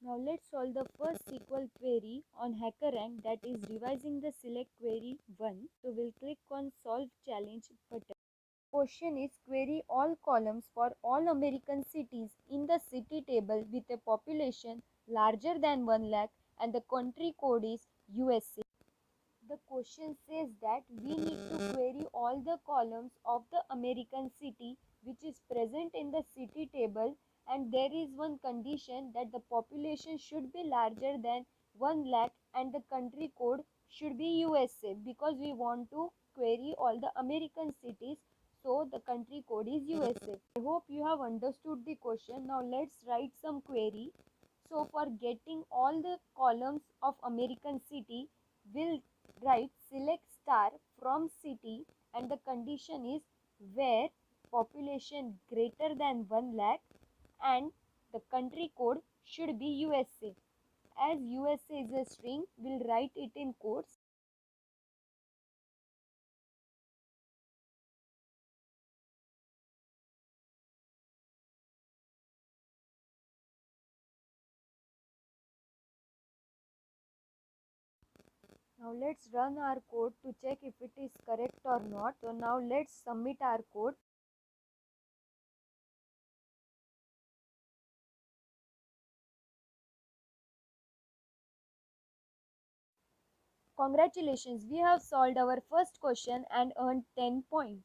Now let's solve the first SQL query on HackerRank, that is revising the select query 1. So we'll click on solve challenge button. Question is query all columns for all American cities in the city table with a population larger than 1 lakh and the country code is USA. The question says that we need to query all the columns of the American city which is present in the city table, and there is one condition that the population should be larger than 1 lakh and the country code should be USA, because we want to query all the American cities, so the country code is USA. I hope you have understood the question. Now let's write some query. So for getting all the columns of American city, we'll write select star from city and the condition is where population greater than 1 lakh and the country code should be USA. As USA is a string, we'll write it in quotes. Now let's run our code to check if it is correct or not. So now let's submit our code. Congratulations, we have solved our first question and earned 10 points.